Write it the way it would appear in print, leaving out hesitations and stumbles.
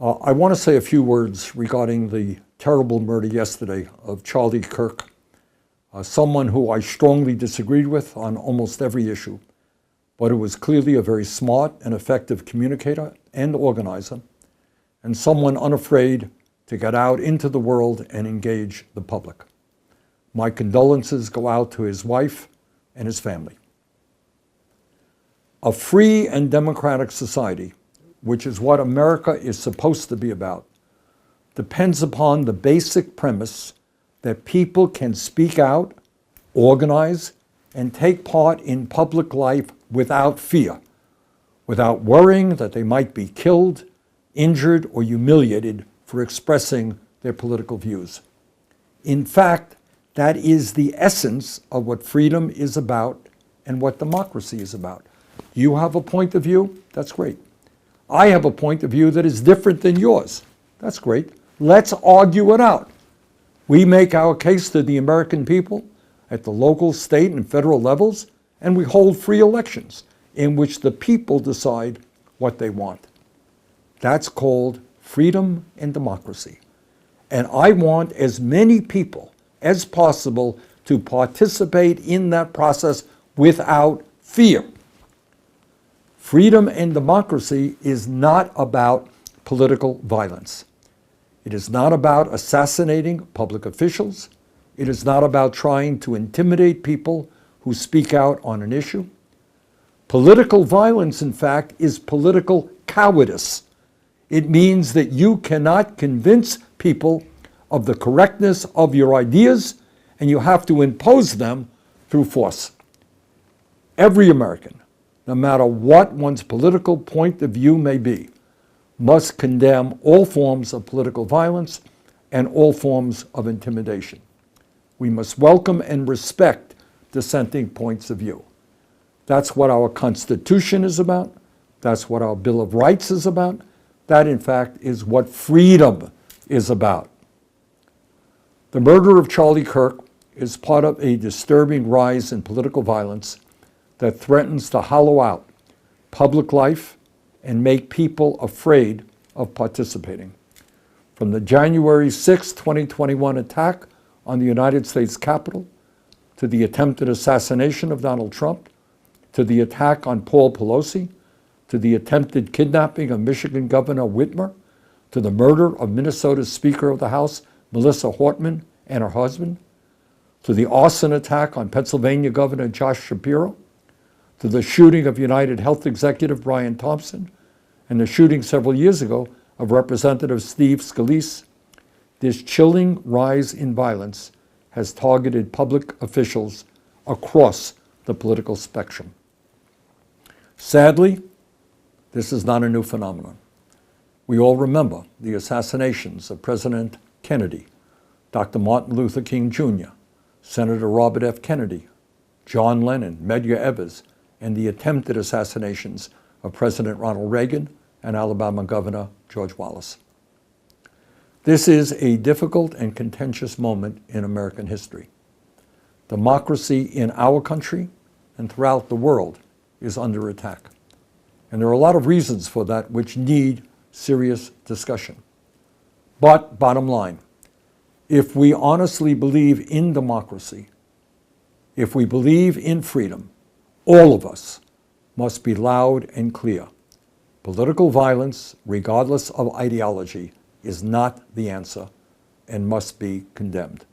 I want to say a few words regarding the terrible murder yesterday of Charlie Kirk, someone who I strongly disagreed with on almost every issue, but who was clearly a very smart and effective communicator and organizer, and someone unafraid to get out into the world and engage the public. My condolences go out to his wife and his family. A free and democratic society, which is what America is supposed to be about, depends upon the basic premise that people can speak out, organize, and take part in public life without fear, without worrying that they might be killed, injured, or humiliated for expressing their political views. In fact, that is the essence of what freedom is about and what democracy is about. You have a point of view, that's great. I have a point of view that is different than yours. That's great. Let's argue it out. We make our case to the American people at the local, state, and federal levels, and we hold free elections in which the people decide what they want. That's called freedom and democracy. And I want as many people as possible to participate in that process without fear. Freedom and democracy is not about political violence. It is not about assassinating public officials. It is not about trying to intimidate people who speak out on an issue. Political violence, in fact, is political cowardice. It means that you cannot convince people of the correctness of your ideas, and you have to impose them through force. Every American, no matter what one's political point of view may be, must condemn all forms of political violence and all forms of intimidation. We must welcome and respect dissenting points of view. That's what our Constitution is about. That's what our Bill of Rights is about. That, in fact, is what freedom is about. The murder of Charlie Kirk is part of a disturbing rise in political violence that threatens to hollow out public life and make people afraid of participating. From the January 6, 2021 attack on the United States Capitol, to the attempted assassination of Donald Trump, to the attack on Paul Pelosi, to the attempted kidnapping of Michigan Governor Whitmer, to the murder of Minnesota's Speaker of the House, Melissa Hortman, and her husband, to the arson attack on Pennsylvania Governor Josh Shapiro, to the shooting of United Health Executive Brian Thompson, and the shooting several years ago of Representative Steve Scalise, this chilling rise in violence has targeted public officials across the political spectrum. Sadly, this is not a new phenomenon. We all remember the assassinations of President Kennedy, Dr. Martin Luther King Jr., Senator Robert F. Kennedy, John Lennon, Medgar Evers, and the attempted assassinations of President Ronald Reagan and Alabama Governor George Wallace. This is a difficult and contentious moment in American history. Democracy in our country and throughout the world is under attack. And there are a lot of reasons for that which need serious discussion. But bottom line, if we honestly believe in democracy, if we believe in freedom, all of us must be loud and clear. Political violence, regardless of ideology, is not the answer and must be condemned.